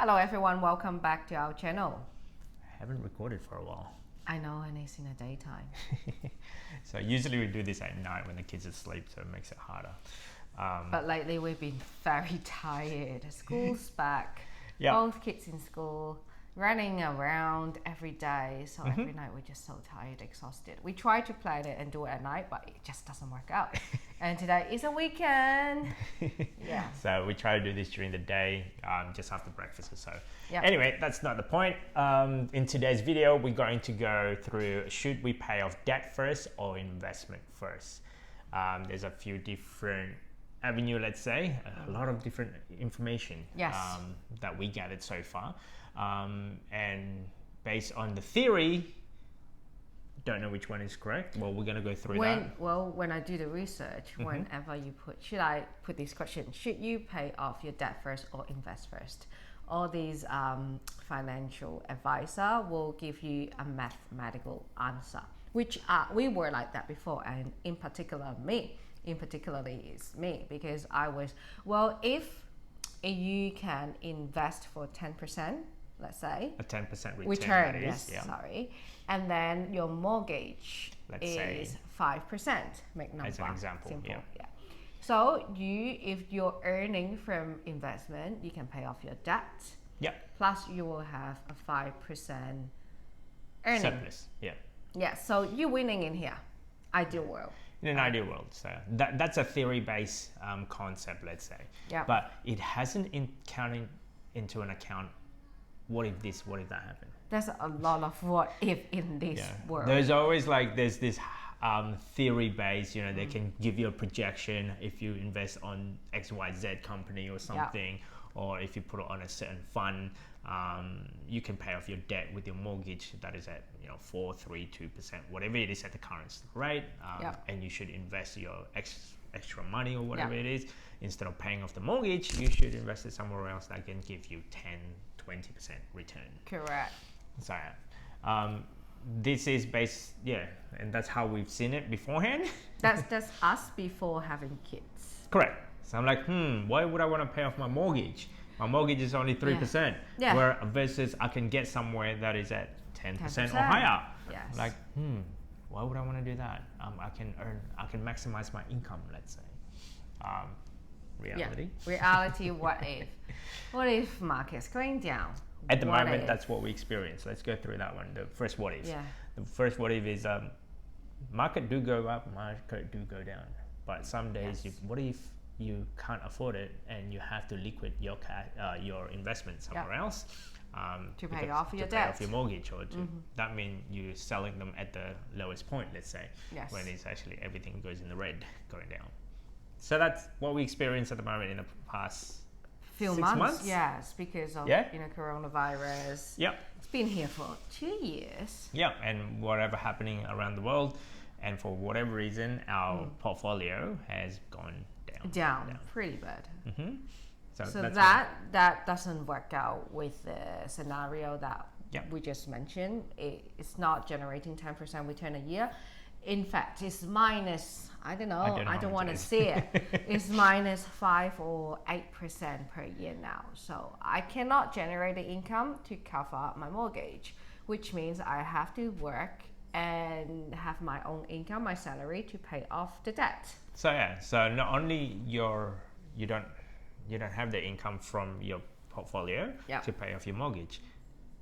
Hello everyone, welcome back to our channel. I haven't recorded for a while. I know, and it's in the daytime. So usually we do this at night when the kids are asleep, so it makes it harder. But lately we've been very tired. School's back, Yeah. both kids in school, running around every day. So every night we're just so tired, exhausted. We try to plan it and do it at night, but it just doesn't work out. And today is a weekend. Yeah. So we try to do this during the day, just after breakfast or so. Yep. Anyway, that's not the point. In today's video, we're going to go through, should we pay off debt first or investment first? There's a few different avenue, let's say, a lot of different information that we gathered so far. And based on the theory, don't know which one is correct. Well, we're going to go through that. Well, when I do the research, whenever you should I put this question, should you pay off your debt first or invest first? All these financial advisor will give you a mathematical answer, which we were like that before, and in particularly it's me, because I was, well, if you can invest for 10%, let's say a 10% return, sorry, and then your mortgage is 5%. Make number as an example, simple, So if you're earning from investment, you can pay off your debt. Yeah. Plus, you will have a 5% earning. Surplus. Yeah. Yeah. So you're winning in here. Ideal world. In an ideal world, so that's a theory-based concept, let's say. Yeah. But it hasn't counted into an account. What if this? What if that happened? There's a lot of what if in this world. There's always there's this theory based, they can give you a projection if you invest on XYZ company or something, or if you put it on a certain fund, you can pay off your debt with your mortgage that is at 4, 3, 2%, whatever it is at the current rate, and you should invest your extra money or whatever it is. Instead of paying off the mortgage, you should invest it somewhere else that can give you 10-20% return. Correct. So this is based, and that's how we've seen it beforehand. That's us before having kids. Correct. So I'm like, why would I want to pay off my mortgage? My mortgage is only 3%, where versus I can get somewhere that is at 10% or higher. Yes. Like, why would I want to do that? I can maximize my income, let's say. Reality. Yeah. Reality. What if market's going down? At the moment, that's what we experience. Let's go through that one. The first what if. Yeah. The first what if is market do go up, market do go down. But some days, what if you can't afford it and you have to liquid your investment somewhere else to pay off your debt, pay off your mortgage, or that means you're selling them at the lowest point, let's say, when it's actually everything goes in the red, going down. So that's what we experience at the moment in the past few 6 months. Yes, because of coronavirus. Yep. It's been here for 2 years. Yeah, and whatever happening around the world, and for whatever reason, our portfolio has gone down. Pretty bad. So that doesn't work out with the scenario that we just mentioned. It's not generating 10% return a year. In fact, it's minus, I don't want to see it. It's minus 5 or 8% per year now. So I cannot generate the income to cover my mortgage, which means I have to work and have my own income, my salary, to pay off the debt. So not only you don't have the income from your portfolio to pay off your mortgage.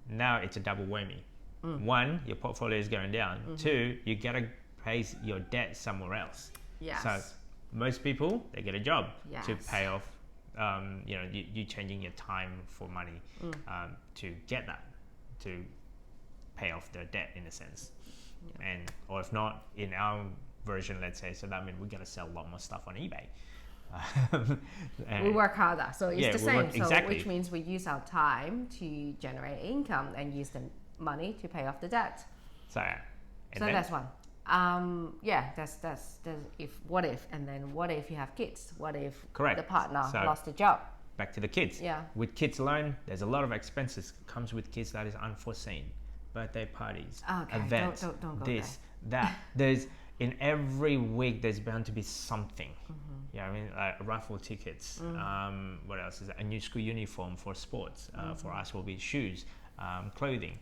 Now it's a double whammy. One, your portfolio is going down. Two, you gotta pay your debt somewhere else. Yes. So most people, they get a job to pay off. You changing your time for money to get that, to pay off their debt in a sense. And or if not, in our version, let's say, so that means we're gonna sell a lot more stuff on eBay. We work harder, so it's the same. Exactly. Which means we use our time to generate income and use the money to pay off the debt. So that's one. That's what if, and then what if you have kids? What if the partner lost the job? Back to the kids. Yeah. With kids alone, there's a lot of expenses comes with kids that is unforeseen. Birthday parties, events, don't go this, that. There's in every week there's bound to be something Yeah, I mean, raffle tickets. What else is that? A new school uniform for sports. For us will be shoes, clothing.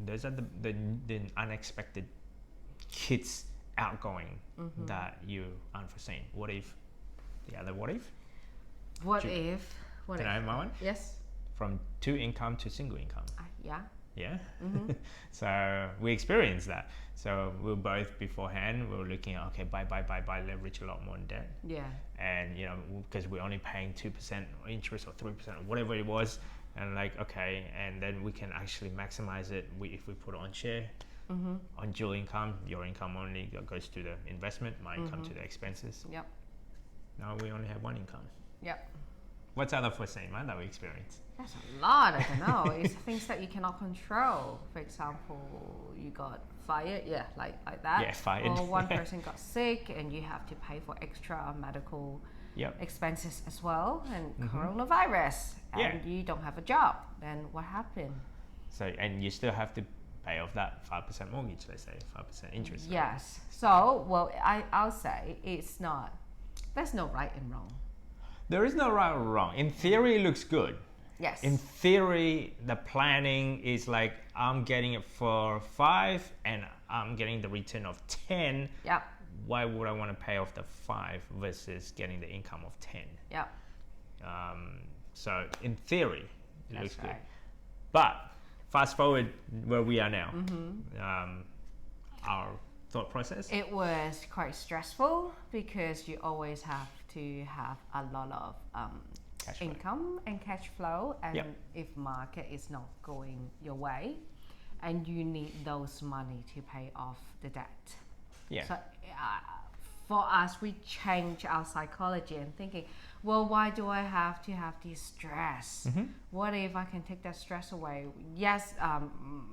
Those are the unexpected kids outgoing that you unforeseen. What if? The other what if? What if? Can I have my one? Yes. From 2 income to single income. Yeah. Yeah. So we experienced that. So we were both beforehand. We were looking at buy, leverage a lot more in debt. Yeah. And because we're only paying 2% interest or 3% or whatever it was, and and then we can actually maximize it if we put it on share. On dual income, your income only goes to the investment, my income to the expenses. Yep. Now we only have one income. Yep. What's other foreseen that we experience? That's a lot. I don't know. It's things that you cannot control. For example, you got fired. Yeah, like that. Yeah, fired. Or one person got sick, and you have to pay for extra medical expenses as well, and coronavirus, and you don't have a job. Then what happened? So, and you still have to pay off that 5% mortgage. Let's say 5% interest. Yes. So, well, I'll say it's not. There's no right and wrong. There is no right or wrong. In theory, it looks good. Yes. In theory, the planning is like I'm getting it for 5 and I'm getting the return of 10. Yep. Why would I want to pay off the 5 versus getting the income of 10? Yep. So in theory, it looks right. good. But fast forward where we are now. Our thought process. It was quite stressful because you always have to have a lot of income and cash flow, and if market is not going your way, and you need those money to pay off the debt. Yeah. So for us, we change our psychology and thinking, well, why do I have to have this stress? What if I can take that stress away? Yes,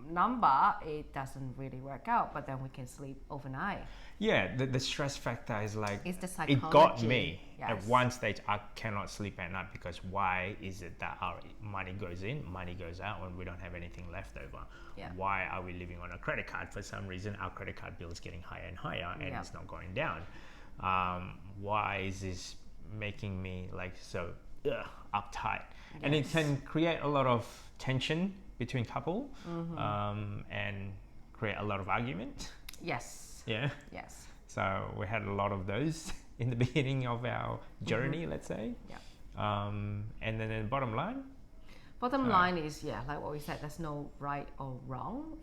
number, it doesn't really work out, but then we can sleep overnight. Yeah, the stress factor is like, it's the psychology. It got me. Yes. At one stage, I cannot sleep at night because why is it that our money goes in, money goes out when we don't have anything left over? Yeah. Why are we living on a credit card? For some reason, our credit card bill is getting higher and higher and it's not going down. Why is this making me like so uptight? Yes. And it can create a lot of tension between couple and create a lot of argument. Yes. Yeah. Yes. So we had a lot of those in the beginning of our journey, let's say. Yeah. And then the bottom line? Bottom line is, like what we said, there's no right or wrong.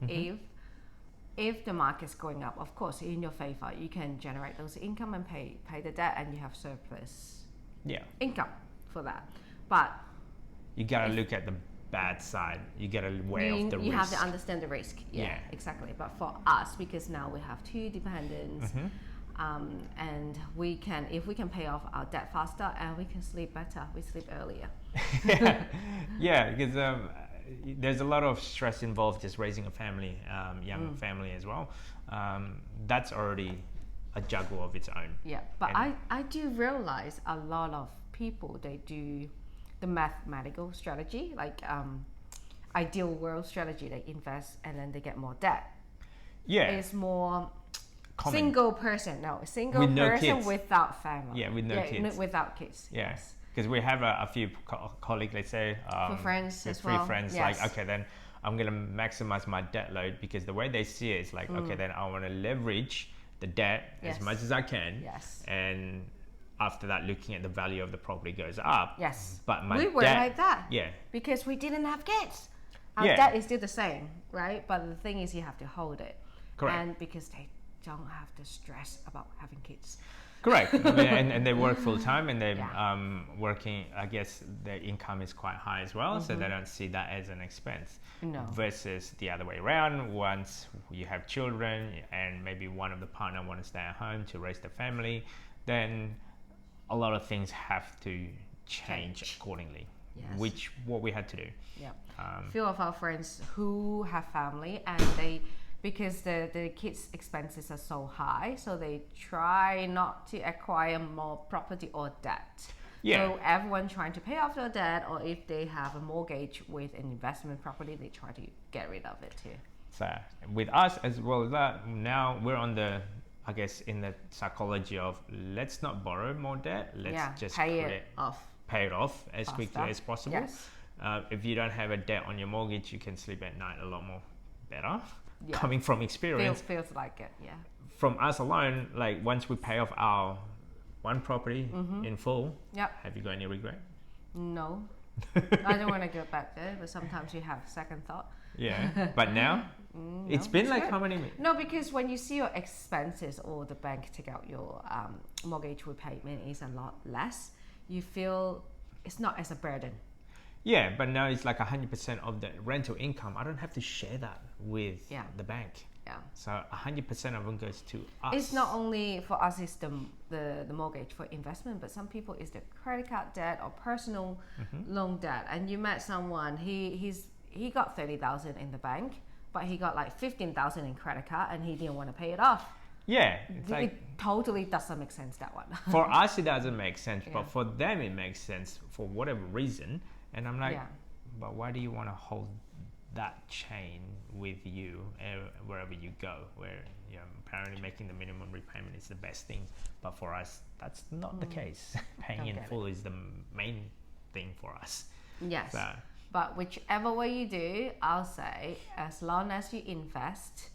If the market's going up, of course, in your favor, you can generate those income and pay the debt, and you have surplus income for that. But you gotta look at the bad side. You gotta weigh off the risk. You have to understand the risk. Yeah, exactly. But for us, because now we have 2 dependents, and if we can pay off our debt faster, and we can sleep better, we sleep earlier. Yeah, because there's a lot of stress involved just raising a family, young family as well. That's already a juggle of its own. Yeah, but I do realize a lot of people, they do the mathematical strategy, like ideal world strategy. They invest and then they get more debt. Yeah, it's more common. Single person without family. Yeah, with no kids. Without kids. Yeah. Yes. Because we have a few colleagues, let's say, for friends with as well. 3 friends, yes. like, okay, then I'm going to maximize my debt load, because the way they see it is like, okay, then I want to leverage the debt as much as I can. Yes. And after that, looking at the value of the property goes up. Yes. But we were like that. Yeah. Because we didn't have kids. Our debt is still the same, right? But the thing is, you have to hold it. Correct. And because they don't have to stress about having kids. Correct. I mean, and they work full time, and they're working, I guess their income is quite high as well, so they don't see that as an expense. No. Versus the other way around, once you have children and maybe one of the partner want to stay at home to raise the family, then a lot of things have to change accordingly. Yes. Which what we had to do. Yeah. Few of our friends who have family, and because the kids' expenses are so high, so they try not to acquire more property or debt. Yeah. So everyone trying to pay off their debt, or if they have a mortgage with an investment property, they try to get rid of it too. So with us as well as that, now we're on the I guess in the psychology of let's not borrow more debt, let's just pay it off as faster. quickly as possible. Yes. If you don't have a debt on your mortgage, you can sleep at night a lot more better. Coming from experience, feels like it. Yeah. From us alone, like once we pay off our one property in full, have you got any regret? No. I don't want to go back there, but sometimes you have second thought. Yeah, but now it's been like good. how many? No, because when you see your expenses or the bank take out your mortgage repayment is a lot less, you feel it's not as a burden. Yeah, but now it's like 100% of the rental income. I don't have to share that with the bank. Yeah. So 100% of them goes to us. It's not only for us, it's the mortgage for investment, but some people it's the credit card debt or personal loan debt. And you met someone, he got 30,000 in the bank, but he got like 15,000 in credit card and he didn't want to pay it off. Yeah, it's like, it totally doesn't make sense, that one. For us, it doesn't make sense, but for them, it makes sense for whatever reason. And I'm like, but why do you want to hold that chain with you wherever you go? Where apparently making the minimum repayment is the best thing, but for us, that's not the case. Paying in full is the main thing for us. Yes. So, but whichever way you do, I'll say, as long as you invest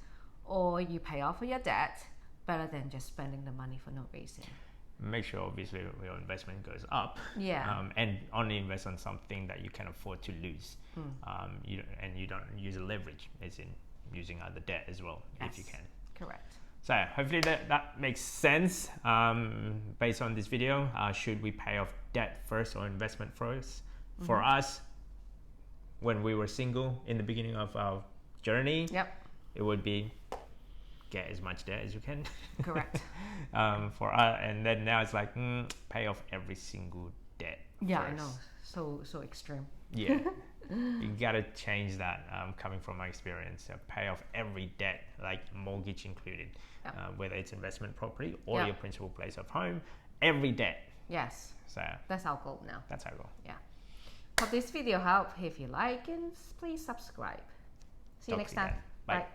or you pay off your debt, better than just spending the money for no reason. Make sure obviously your investment goes up, and only invest on something that you can afford to lose. You don't use leverage, as in using other debt as well, if you can. Correct. So hopefully that makes sense. Based on this video, should we pay off debt first or investment first? For us, when we were single in the beginning of our journey, it would be get as much debt as you can. Correct. For us, and then now it's like pay off every single debt. Yeah, first. I know. So extreme. Yeah, you gotta change that. Coming from my experience, pay off every debt, like mortgage included, whether it's investment property or your principal place of home, every debt. Yes. So that's our goal now. That's our goal. Yeah. Hope this video helped. If you like, and please subscribe. See you next time. Bye. Bye.